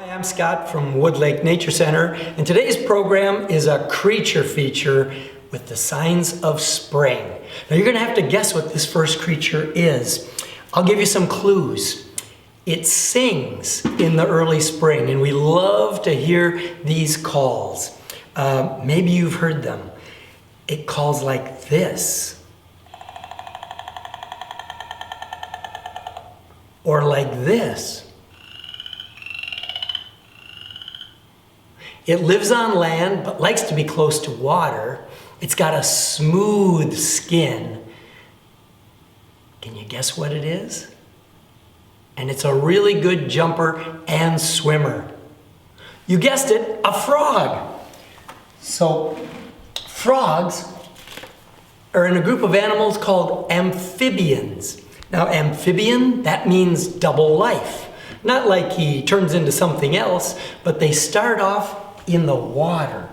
I'm Scott from Wood Lake Nature Center, and today's program is a creature feature with the signs of spring. Now you're going to have to guess what this first creature is. I'll give you some clues. It sings in the early spring, and we love to hear these calls. Maybe you've heard them. It calls like this. Or like this. It lives on land, but likes to be close to water. It's got a smooth skin. Can you guess what it is? And it's a really good jumper and swimmer. You guessed it, a frog. So, frogs are in a group of animals called amphibians. Now, amphibian, that means double life. Not like he turns into something else, but they start off in the water.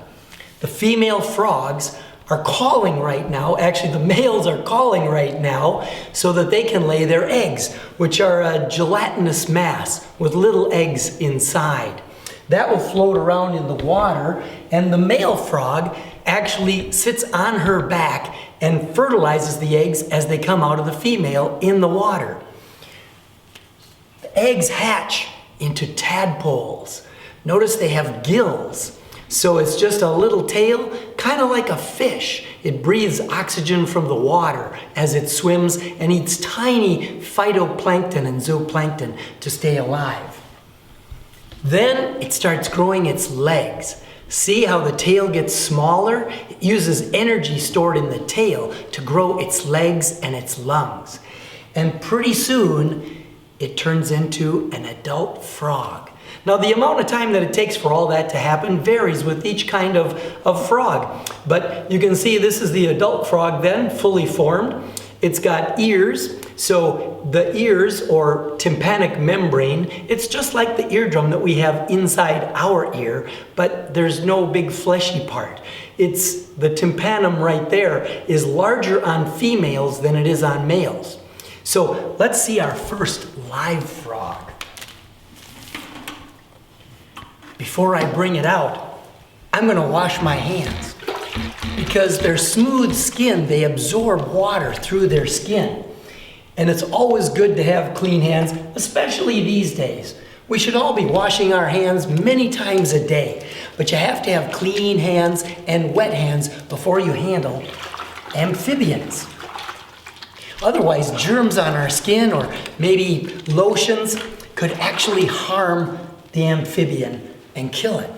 The female frogs are calling right now, actually the males are calling right now, so that they can lay their eggs, which are a gelatinous mass with little eggs inside. That will float around in the water, and the male frog actually sits on her back and fertilizes the eggs as they come out of the female in the water. The eggs hatch into tadpoles. Notice they have gills, so it's just a little tail, kind of like a fish. It breathes oxygen from the water as it swims and eats tiny phytoplankton and zooplankton to stay alive. Then it starts growing its legs. See how the tail gets smaller? It uses energy stored in the tail to grow its legs and its lungs. And pretty soon, it turns into an adult frog. Now, the amount of time that it takes for all that to happen varies with each kind of frog. But you can see this is the adult frog then, fully formed. It's got ears. So the ears, or tympanic membrane, it's just like the eardrum that we have inside our ear, but there's no big fleshy part. It's the tympanum right there is larger on females than it is on males. So let's see our first live frog. Before I bring it out, I'm going to wash my hands. Because their smooth skin, they absorb water through their skin. And it's always good to have clean hands, especially these days. We should all be washing our hands many times a day. But you have to have clean hands and wet hands before you handle amphibians. Otherwise, germs on our skin or maybe lotions could actually harm the amphibian and kill it.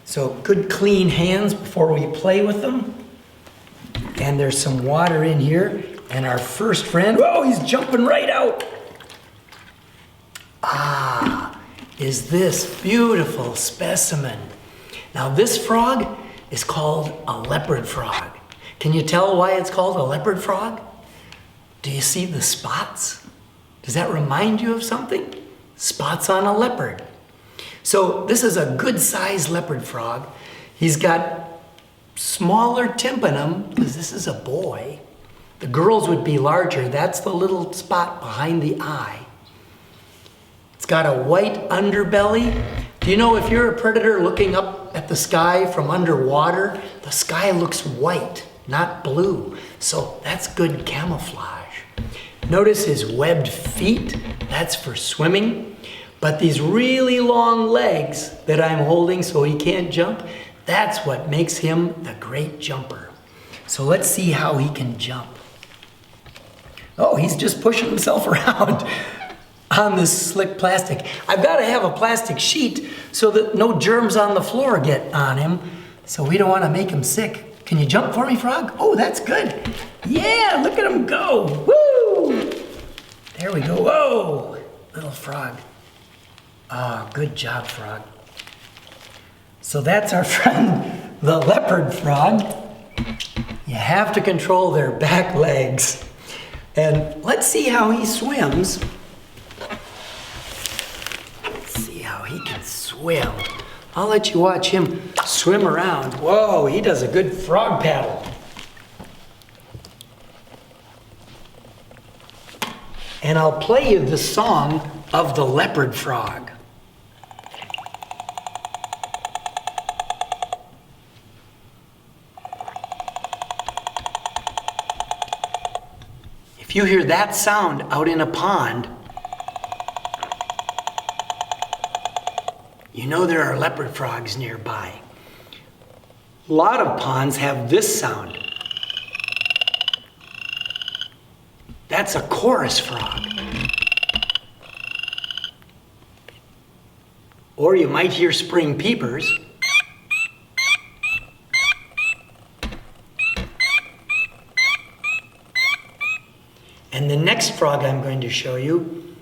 So good clean hands before we play with them. And there's some water in here. And our first friend, oh, he's jumping right out. Is this beautiful specimen. Now this frog is called a leopard frog. Can you tell why it's called a leopard frog? Do you see the spots? Does that remind you of something? Spots on a leopard. So this is a good-sized leopard frog. He's got smaller tympanum, because this is a boy. The girls would be larger. That's the little spot behind the eye. It's got a white underbelly. Do you know if you're a predator looking up at the sky from underwater, the sky looks white, not blue. So that's good camouflage. Notice his webbed feet. That's for swimming. But these really long legs that I'm holding so he can't jump, that's what makes him the great jumper. So let's see how he can jump. Oh, he's just pushing himself around on this slick plastic. I've got to have a plastic sheet so that no germs on the floor get on him. So we don't want to make him sick. Can you jump for me, frog? Oh, that's good. Yeah, look at him go. Woo! There we go. Whoa, little frog. Ah, good job, frog. So that's our friend, the leopard frog. You have to control their back legs. And let's see how he swims. Let's see how he can swim. I'll let you watch him swim around. Whoa, he does a good frog paddle. And I'll play you the song of the leopard frog. If you hear that sound out in a pond, you know there are leopard frogs nearby. A lot of ponds have this sound. That's a chorus frog. Or you might hear spring peepers. And the next frog I'm going to show you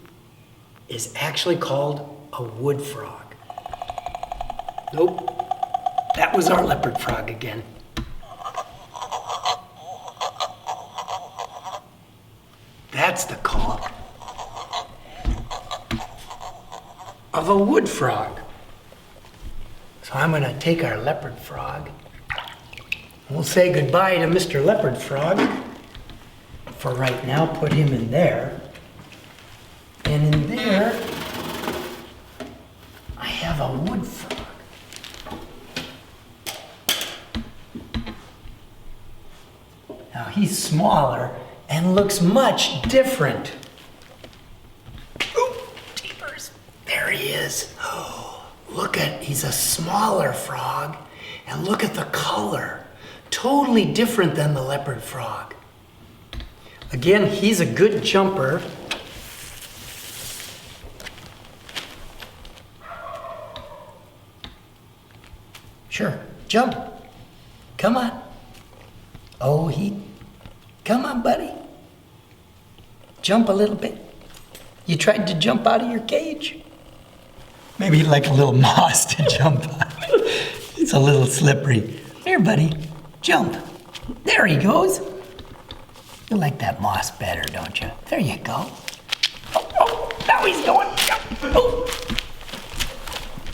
is actually called a wood frog. Nope, that was our leopard frog again. That's the call of a wood frog. So I'm going to take our leopard frog. We'll say goodbye to Mr. Leopard Frog. For right now, put him in there. And in there, I have a wood frog. Now he's smaller and looks much different. Ooh, jeepers. There he is. Oh, he's a smaller frog. And look at the color. Totally different than the leopard frog. Again, he's a good jumper. Sure, jump. Come on. Oh, come on, buddy. Jump a little bit. You tried to jump out of your cage? Maybe you'd like a little moss to jump on. It's a little slippery. Here, buddy, jump. There he goes. You like that moss better, don't you? There you go. Oh, now he's going. Oh.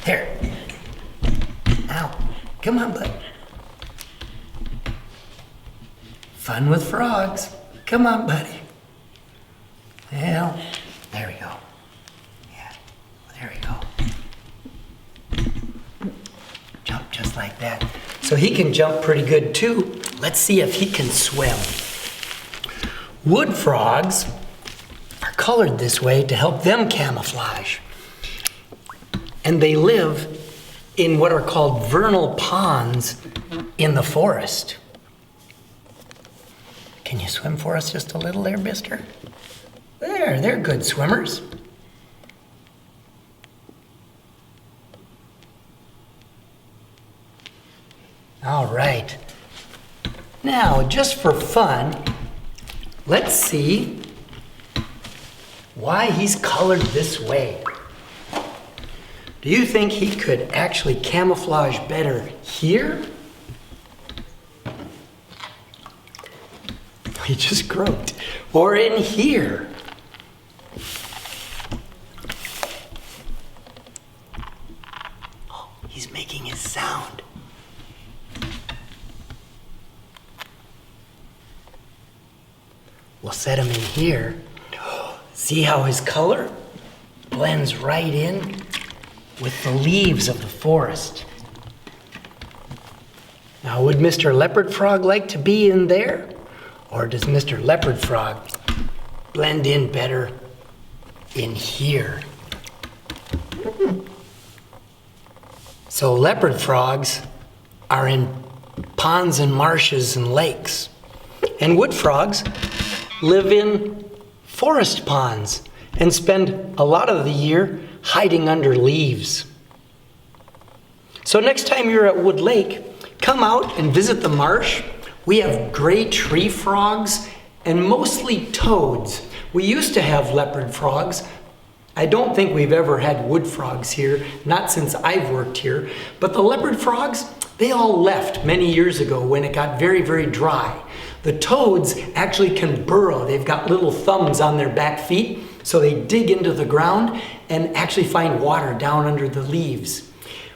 There. Now, come on, bud. Fun with frogs. Come on, buddy. Well, there we go. Yeah, there we go. Jump just like that. So he can jump pretty good too. Let's see if he can swim. Wood frogs are colored this way to help them camouflage. And they live in what are called vernal ponds in the forest. Can you swim for us just a little there, mister? There, they're good swimmers. All right. Now, just for fun, let's see why he's colored this way. Do you think he could actually camouflage better here? He just croaked. Or in here? Oh, he's making his sound. We'll set him in here. See how his color blends right in with the leaves of the forest. Now, would Mr. Leopard Frog like to be in there? Or does Mr. Leopard Frog blend in better in here? So leopard frogs are in ponds and marshes and lakes. And wood frogs live in forest ponds and spend a lot of the year hiding under leaves. So next time you're at Wood Lake, come out and visit the marsh. We have gray tree frogs and mostly toads. We used to have leopard frogs. I don't think we've ever had wood frogs here, not since I've worked here. But the leopard frogs, they all left many years ago when it got very, very dry. The toads actually can burrow. They've got little thumbs on their back feet, so they dig into the ground and actually find water down under the leaves.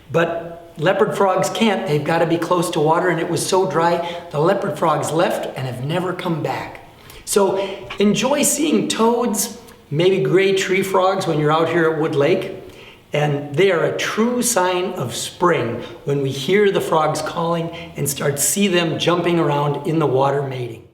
But leopard frogs can't. They've got to be close to water, and it was so dry, the leopard frogs left and have never come back. So enjoy seeing toads, maybe gray tree frogs when you're out here at Wood Lake. And they are a true sign of spring when we hear the frogs calling and see them jumping around in the water mating.